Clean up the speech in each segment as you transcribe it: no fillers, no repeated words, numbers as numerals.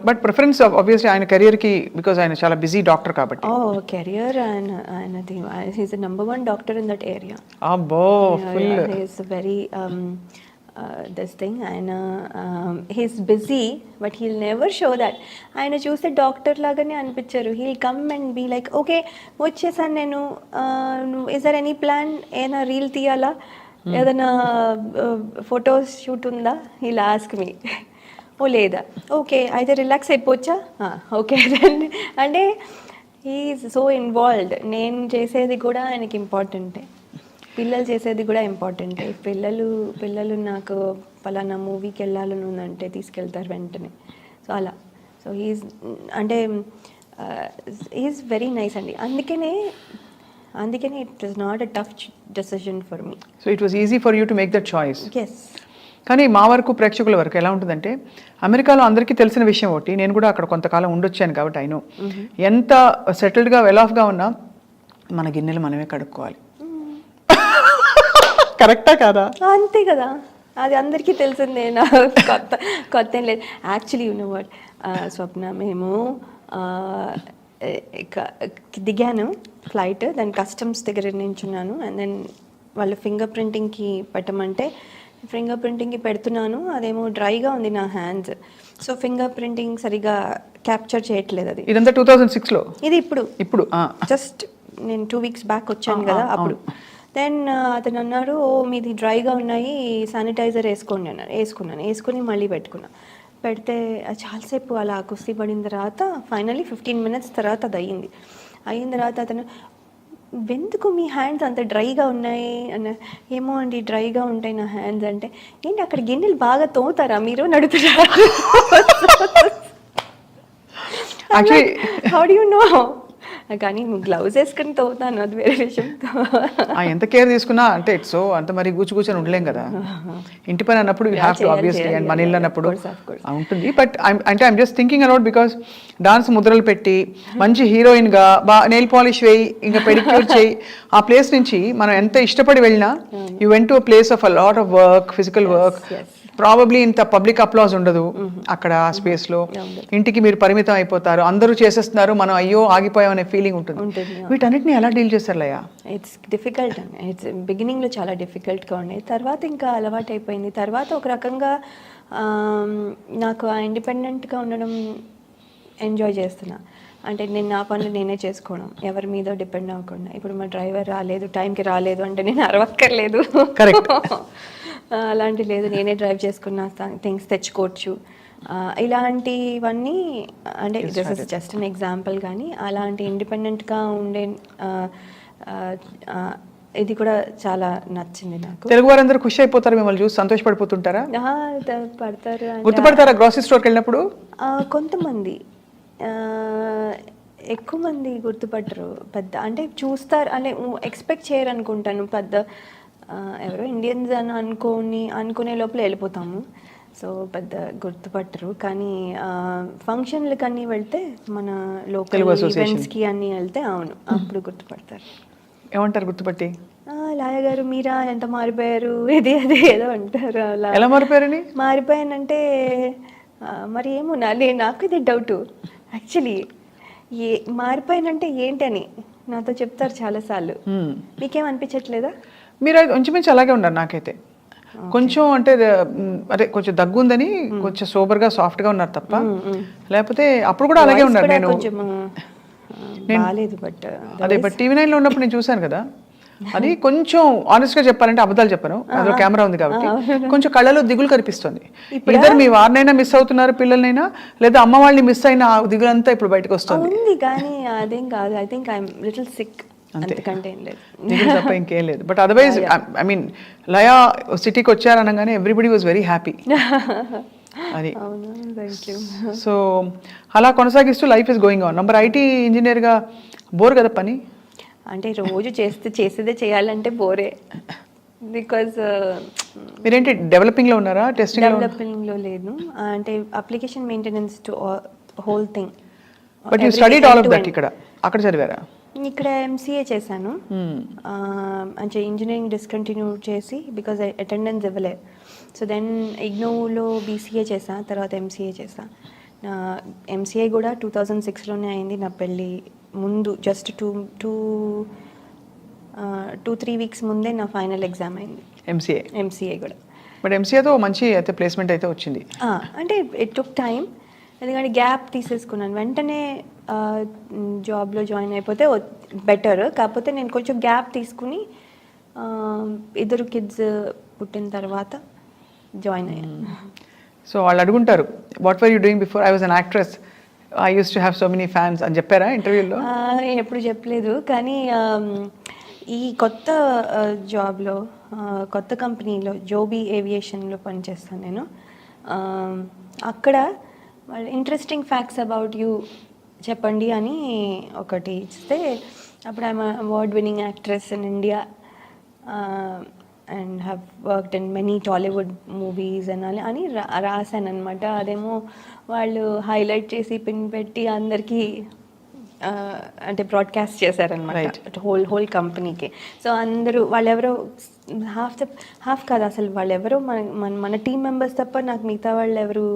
But preference obviously ఆయన కెరియర్కి because ఆయన చాలా బిజీ డాక్టర్ కాబట్టి. కెరియర్ ఆయనది he's the number 1 doctor in that area. అబ్బో full he's very this thing. ఆయన he's busy but he'll never show that. ఆయన చూస్తే డాక్టర్ లాగానే అనిపించారు. He'll come and be like okay వచ్చేసాను నేను, ఇస్ దర్ ఎనీ ప్లాన్, ఏదైనా రీల్ తీయాలా, ఏదైనా ఫొటోస్ షూట్ ఉందా, హీల్ ఆస్క్ మీ. ఓ లేదా, ఓకే అయితే రిలాక్స్ అయిపోవచ్చా, ఓకే అంటే హీఈస్ సో ఇన్వాల్వ్డ్. నేను చేసేది కూడా ఆయనకి ఇంపార్టెంటే, పిల్లలు చేసేది కూడా ఇంపార్టెంటే. పిల్లలు నాకు పలానా మూవీకి వెళ్ళాలని ఉందంటే తీసుకెళ్తారు వెంటనే. సో అలా, సో హీఈస్ అంటే హీఈస్ వెరీ నైస్ అండి. అందుకనే it is not a tough decision for me. So it was easy for you to make that choice. Yes. కానీ మా వరకు ప్రేక్షకుల వరకు ఎలా ఉంటుందంటే, అమెరికాలో అందరికీ తెలిసిన విషయం ఒకటి, నేను కూడా అక్కడ కొంతకాలం ఉండొచ్చాను కాబట్టి అయినో, ఎంత సెటిల్డ్గా వెల్ ఆఫ్గా ఉన్నా మన గిన్నెలు మనమే కడుక్కోవాలి. కరెక్టా కాదా? అంతే కదా, అది అందరికీ తెలిసిందే. నా కొత్త ఏం లేదు. యాక్చువల్లీ యు నో వాట్ స్వప్న, మేము దిగాను ఫ్లైట్, దాని కస్టమ్స్ దగ్గర నించున్నాను. అండ్ దెన్ వాళ్ళు ఫింగర్ ప్రింటింగ్కి పెట్టమంటే ఫింగర్ ప్రింటింగ్కి పెడుతున్నాను, అదేమో డ్రైగా ఉంది నా హ్యాండ్స్. సో ఫింగర్ ప్రింటింగ్ సరిగా క్యాప్చర్ చేయట్లేదు. అది ఇదంతా 2006లో, ఇది ఇప్పుడు జస్ట్ నేను 2 weeks బ్యాక్ వచ్చాను కదా అప్పుడు. దెన్ అతను అన్నాడు, ఓ మీది డ్రైగా ఉన్నాయి, శానిటైజర్ వేసుకోండి అన్నారు. వేసుకుని మళ్ళీ పెడితే చాలాసేపు అలా కుస్తీ పడిన తర్వాత ఫైనల్లీ 15 minutes తర్వాత అది అయిన తర్వాత అతను, ఎందుకు మీ హ్యాండ్స్ అంత డ్రైగా ఉన్నాయి అన్న. ఏమో అండి డ్రైగా ఉంటాయి నా హ్యాండ్స్ అంటే. ఏంటి అక్కడ గిన్నెలు బాగా తోముతారా మీరు అని అడుగుతున్నారు. How do you know? కానీ గ్లౌజ్ వేసుకుని తోముతాను, అది వేరే విషయం. ఎంత కేర్ తీసుకున్నా అంటే ఇట్స్ సో అంత మరి కూర్చొని ఉండలేం కదా ఇంటి పని అన్నప్పుడు. You have to obviously, and మన ఇల్లు అన్నప్పుడు ఉంటుంది. బట్ అంటే I'm just thinking about, because dance ముద్రలు పెట్టి మంచి హీరోయిన్గా నెయిల్ పాలిష్ వేయి, ఇంకా పెడిక్యూర్ చేయి, ఆ ప్లేస్ నుంచి మనం ఎంత ఇష్టపడి వెళ్ళినా you went to a place of a lot of work, physical work. Probably ఇంత పబ్లిక్ అప్లాజ్ ఉండదు అక్కడ ఆ స్పేస్లో. ఇంటికి మీరు పరిమితం అయిపోతారు, అందరూ చేసేస్తున్నారు, మనం అయ్యో ఆగిపోయాం అనే ఫీలింగ్ ఉంటుంది. వీటన్నిటిని ఎలా డీల్ చేస్తారు లయ? ఇట్స్ డిఫికల్ట్ అండి. ఇట్స్ బిగినింగ్లో చాలా డిఫికల్ట్గా ఉండేది, తర్వాత ఇంకా అలవాటు అయిపోయింది. తర్వాత ఒక రకంగా నాకు ఆ ఇండిపెండెంట్గా ఉండడం ఎంజాయ్ చేస్తున్నా. అంటే నేను నా పనులు నేనే చేసుకోవడం, ఎవరి మీద డిపెండ్ అవ్వకుండా. ఇప్పుడు మా డ్రైవర్ రాలేదు, టైంకి రాలేదు అంటే నేను అరవక్కర్లేదు. కరెక్ట్. అలాంటి లేదు, నేనే డ్రైవ్ చేసుకున్న థింగ్స్ తెచ్చుకోవచ్చు. ఇలాంటివన్నీ అంటే this is just an example. కానీ అలాంటి ఇండిపెండెంట్గా ఉండే ఇది కూడా చాలా నచ్చింది నాకు. తెలుగు వారందరూ ఖుషి అయిపోతారు మిమ్మల్ని చూసి, సంతోషపడిపోతుంటారా? పడతారు. గుర్తుపడతారా గ్రాసరీ స్టోర్కి వెళ్ళినప్పుడు? కొంతమంది, ఎక్కువ మంది గుర్తుపట్టరు. పెద్ద అంటే చూస్తారు అంటే ఎక్స్పెక్ట్ చేయరు అనుకుంటాను. పెద్ద ఎవరో ఇండియన్స్ అని అనుకునే లోపల వెళ్ళిపోతాము. సో పెద్ద గుర్తుపట్టరు. కానీ ఫంక్షన్లకి అన్నీ వెళ్తే, మన లోకల్ ఈవెంట్స్కి అన్నీ వెళ్తే అవును అప్పుడు గుర్తుపడతారు. ఏమంటారు గుర్తుపట్టి? లాయ గారు మీరా, ఎంత మారిపోయారు, ఇది అది ఏదో అంటారు. అలా ఎలా మారిపోయారని? మారిపోయానంటే మరి ఏమో నాకు ఇది డౌట్ యాక్చువల్లీ. మారిపోయానంటే ఏంటని నాతో చెప్తారు చాలాసార్లు. మీకేం అనిపించట్లేదా? మీరు ఇంచుమించు అలాగే ఉన్నారు నాకైతే. కొంచెం అంటే అదే కొంచెం దగ్గు ఉందని కొంచెం సోబర్గా సాఫ్ట్గా ఉన్నారు తప్ప, లేకపోతే అప్పుడు కూడా అలాగే ఉన్నారు. నేను అదే బట్ టీవీ 9లో ఉన్నప్పుడు నేను చూశాను కదా, అది కొంచెం ఆనెస్ట్గా చెప్పాలంటే అబద్ధాలు చెప్పను, అందులో కెమెరా ఉంది కాబట్టి కొంచెం కళ్ళలో దిగులు కనిపిస్తుంది. ఇద్దరు మీ వారినైనా మిస్ అవుతున్నారు, పిల్లలైనా, లేదా అమ్మ వాళ్ళని మిస్ అయిన దిగులు అంతా ఇప్పుడు బయటకు వస్తుంది. కానీ అదేం కాదు, I think I'm little sick, అంతకంటే ఏం లేదు, తప్ప ఇంకేం లేదు. బట్ అదర్వైజ్ ఐ మీన్ లయ సిటీకి వచ్చారనగానే ఎవ్రీబడి వాజ్ వెరీ హ్యాపీ. అది సో అలా కొనసాగిస్తూ life is going on. Number IT ఇంజనీర్గా బోర్ కదా పని? అంటే రోజు చేసేదే చేయాలంటే బోరే. బికాజ్ మీరేంటి డెవలపింగ్లో ఉన్నారా? డెవలపింగ్లో లేదు, అంటే application maintenance to whole thing. But you studied all of that ఇక్కడ, అక్కడ చదివారా? ఇక్కడ ఎంసీఏ చేశాను. అంటే ఇంజనీరింగ్ డిస్కంటిన్యూ చేసి, బికాజ్ అటెండెన్స్ ఇవ్వలే. సో దెన్ ఇగ్నోలో బీసీఏ చేసా, తర్వాత ఎంసీఏ చేసా. నా ఎంసీఏ కూడా 2006లోనే అయింది. నా పెళ్ళి ముందు జస్ట్ 2-3 వీక్స్ ముందే నా ఫైనల్ ఎగ్జామ్ అయింది ఎంసీఏ కూడా. బట్ ఎంసీఏతో మంచి అయితే ప్లేస్మెంట్ అయితే వచ్చింది. అంటే ఇట్ టుక్ టైం, ఎందుకంటే గ్యాప్ తీసేసుకున్నాను. వెంటనే జాబ్లో జాయిన్ అయిపోతే బెటర్, కాకపోతే నేను కొంచెం గ్యాప్ తీసుకుని 2 కిడ్స్ పుట్టిన తర్వాత జాయిన్ అయ్యాను. సో వాళ్ళు అడుగుంటారు, what were you doing before I was an actress, I used to have so many fans అని చెప్పారా ఇంటర్వ్యూలో? నేను ఎప్పుడు చెప్పలేదు, కానీ ఈ కొత్త జాబ్లో, కొత్త కంపెనీలో జోబీ ఏవియేషన్లో పనిచేస్తాను నేను. అక్కడ వాళ్ళు ఇంట్రెస్టింగ్ ఫ్యాక్ట్స్ అబౌట్ యూ చెప్పండి అని ఒకటి ఇస్తే, అప్పుడు I'm award winning actress in India and have worked in many Tollywood movies అని రాశాను అనమాట. అదేమో వాళ్ళు హైలైట్ చేసి పిన్ పెట్టి అందరికీ అంటే బ్రాడ్కాస్ట్ చేశారనమాట హోల్ కంపెనీకి. సో అందరూ వాళ్ళెవరో హాఫ్ కాదు అసలు, వాళ్ళెవరో మన టీం మెంబర్స్ తప్ప నాకు మిగతా వాళ్ళు ఎవరు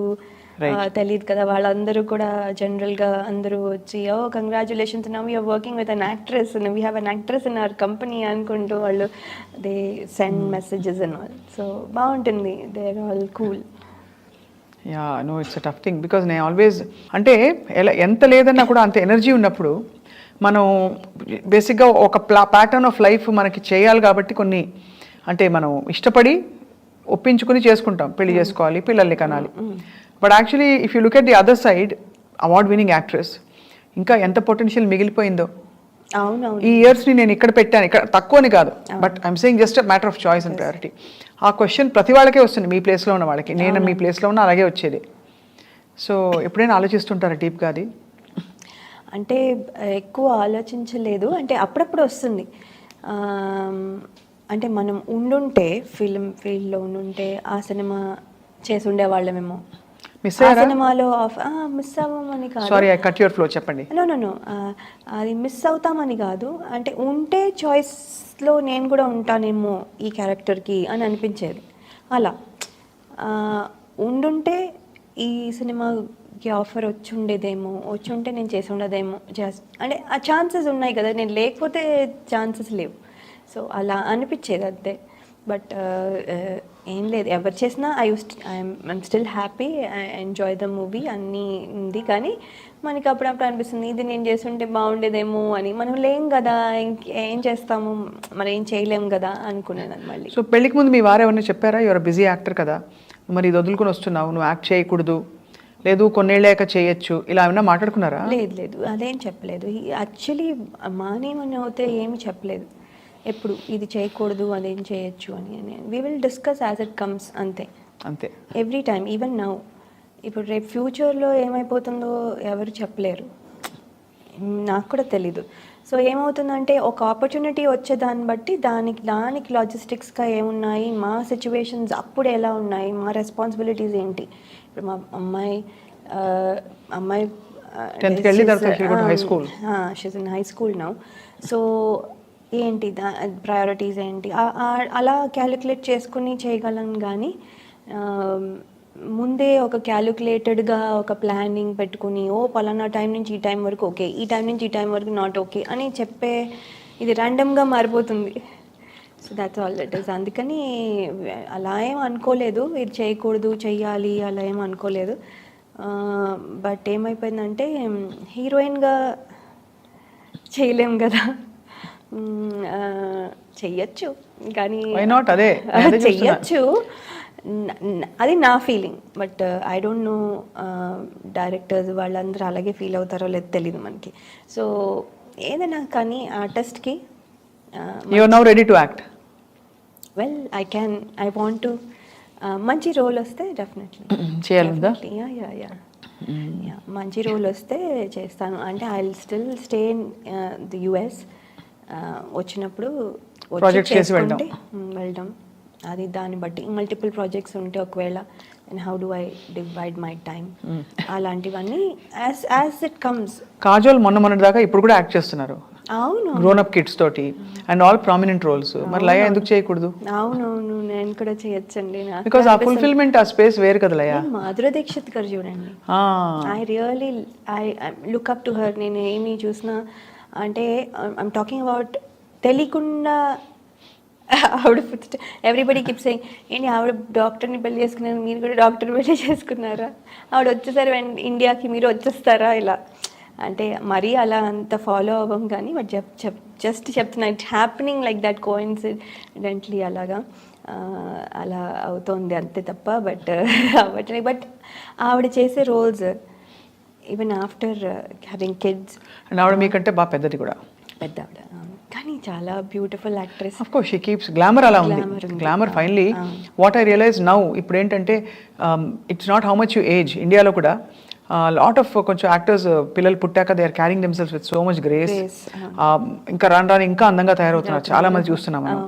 తెలియదు కదా. వాళ్ళందరూ కూడా జనరల్గా అందరూ వచ్చి, oh congratulations, now you're working with an actress, we have an actress in our company అనుకుంటూ వాళ్ళు they send messages and all. So బాగుంటుంది, they are all cool. Yeah no, it's a tough thing because నేను always అంటే ఎంత లేదన్నా కూడా అంత energy ఉన్నప్పుడు మనం బేసిక్గా ఒక ప్యాటర్న్ ఆఫ్ లైఫ్ మనకి చేయాలి కాబట్టి కొన్ని అంటే మనం ఇష్టపడి ఒప్పించుకుని చేసుకుంటాం, పెళ్లి చేసుకోవాలి, పిల్లల్ని కనాలి. But actually if you look at the other side, award winning actress ఇంకా ఎంత పొటెన్షియల్ మిగిలిపోయిందో. అవునవును, ఈ ఇయర్స్ని నేను ఇక్కడ పెట్టాను, ఇక్కడ తక్కువని కాదు, but I'm saying just a matter of choice and priority. ఆ క్వశ్చన్ ప్రతి వాళ్ళకే వస్తుంది, మీ ప్లేస్లో ఉన్న వాళ్ళకి, నేను మీ ప్లేస్లో ఉన్న అలాగే వచ్చేది. సో ఎప్పుడైనా ఆలోచిస్తుంటారా డీప్గా అది? అంటే ఎక్కువ ఆలోచించలేదు, అంటే అప్పుడప్పుడు వస్తుంది. అంటే మనం ఉండుంటే ఫిల్మ్ ఫీల్డ్లో ఉండుంటే ఆ సినిమా చేసి ఉండేవాళ్ళమేమో. సినిమాలో మిస్ అవ్వమని కాదు, sorry I cut your flow, చెప్పండి. నో అది మిస్ అవుతామని కాదు, అంటే ఉంటే చాయిస్లో నేను కూడా ఉంటానేమో ఈ క్యారెక్టర్కి అని అనిపించేది. అలా ఉండుంటే ఈ సినిమాకి ఆఫర్ వచ్చి ఉంటే నేను చేసి ఉండదేమో, అంటే ఆ ఛాన్సెస్ ఉన్నాయి కదా, నేను లేకపోతే ఛాన్సెస్ లేవు. సో అలా అనిపించేది అంతే. బట్ ఏం లేదు, ఎవరు చేసినా I'm still happy, I enjoy the movie అన్నీ ఉంది. కానీ మనకి అప్పుడప్పుడు అనిపిస్తుంది, ఇది నేను చేస్తుంటే బాగుండేదేమో అని. మనం లేం కదా, ఏం చేస్తాము, మరి ఏం చేయలేము కదా అనుకున్నాను మళ్ళీ. సో పెళ్ళికి ముందు మీ వారు ఎవరైనా చెప్పారా, యువర్ బిజీ యాక్టర్ కదా, మరి ఇది వదులుకొని వస్తున్నావు, నువ్వు యాక్ట్ చేయకూడదు, లేదు కొన్నేళ్ళాక చేయొచ్చు, ఇలా ఏమైనా మాట్లాడుకున్నారా? లేదు అదేం చెప్పలేదు. యాక్చువల్లీ మానేమని అయితే ఏమి చెప్పలేదు ఎప్పుడు, ఇది చేయకూడదు అదేం చేయొచ్చు అని. We will discuss as it comes, అంతే ఎవ్రీ టైమ్. ఈవెన్ నౌ, ఇప్పుడు రేపు ఫ్యూచర్లో ఏమైపోతుందో ఎవరు చెప్పలేరు, నాకు కూడా తెలీదు. సో ఏమవుతుందంటే ఒక ఆపర్చునిటీ వచ్చే దాన్ని బట్టి దానికి లాజిస్టిక్స్గా ఏమున్నాయి, మా సిచ్యువేషన్స్ అప్పుడు ఎలా ఉన్నాయి, మా రెస్పాన్సిబిలిటీస్ ఏంటి. ఇప్పుడు మా అమ్మాయి 10th she's in high school now. So ఏంటి ప్రయారిటీస్ ఏంటి అలా క్యాలిక్యులేట్ చేసుకుని చేయగలను. కానీ ముందే ఒక క్యాలిక్యులేటెడ్గా ఒక ప్లానింగ్ పెట్టుకుని, పలానా టైం నుంచి ఈ టైం వరకు ఓకే, ఈ టైం నుంచి ఈ టైం వరకు నాట్ ఓకే అని చెప్పే, ఇది ర్యాండమ్గా మారిపోతుంది. So that's all it is. అందుకని అలా ఏం అనుకోలేదు, ఇది చేయకూడదు చెయ్యాలి అలా ఏం అనుకోలేదు. బట్ ఏమైపోయిందంటే హీరోయిన్గా చేయలేం కదా, చెయ్యొచ్చు కానీ చెయ్యొచ్చు, అది నా feeling. But I don't know directors వాళ్ళందరూ అలాగే ఫీల్ అవుతారో లేదో తెలియదు మనకి. సో ఏదైనా కానీ ఆర్టిస్ట్కి you are now ready to act. Well I want to, మంచి రోల్ వస్తే డెఫినెట్లీ చేయాలందా? యా మంచి రోల్ వస్తే చేస్తాను. అంటే I will still stay in the US. వచ్చినప్పుడు వెళ్దాం, అది దాన్ని బట్టి మల్టిపుల్ ప్రాజెక్ట్స్ ఉంటే ఒకవేళ, and how do I divide my time, అలాంటివన్నీ యాజ్ ఇట్ కమ్స్. కాజోల్ మొన్న దాకా ఇప్పుడు కూడా యాక్ట్ చేస్తున్నారు. అవును గ్రోన్ అప్ కిడ్స్ తోటి అండ్ ఆల్ ప్రామినెంట్ రోల్స్. మరి లయ ఎందుకు చేయకూడదు? అవునవును నేను కూడా చేయొచ్చండి. బికాస్ ఆ ఫుల్ఫిల్మెంట్ ఆ స్పేస్ వేరు కదా లయ. మాధురి దీక్షిత్ గారు చూడండి, I really I look up to her. నేను ఏమి చూసినా అంటే ఐమ్ టాకింగ్ అబౌట్ తెలియకుండా ఆవిడ ఎవ్రీబడి కీప్ సెయింగ్ ఏంటి ఆవిడ డాక్టర్ని పెళ్లి చేసుకున్నారు, మీరు కూడా డాక్టర్ పెళ్లి చేసుకున్నారా, ఆవిడ వచ్చేసారు ఇండియాకి మీరు వచ్చేస్తారా, ఇలా అంటే మరీ అలా అంత ఫాలో అవ్వం కానీ బట్ జస్ట్ చెప్తున్నా it happening like that coincidentally అలాగా అలా అవుతోంది అంతే తప్ప బట్ అవ్వట్లేదు. బట్ ఆవిడ చేసే roles even after having kids, and ఆవిడ మీకంటే బాగా పెద్దది కూడా, పెద్ద ఆవిడ కానీ చాలా beautiful actress. Of course she keeps glamour అలా ఉంది. Glamour finally what I realize now ఇప్పుడు ఏంటంటే it's not how much you age. ఇండియాలో కూడా లాట్ ఆఫ్ కొంచెం యాక్టర్స్ పిల్లలు పుట్టాక they are carrying themselves with so much grace. ఇంకా రాను రాను ఇంకా అందంగా తయారవుతున్నారు చాలా మంది చూస్తున్నాం మనం.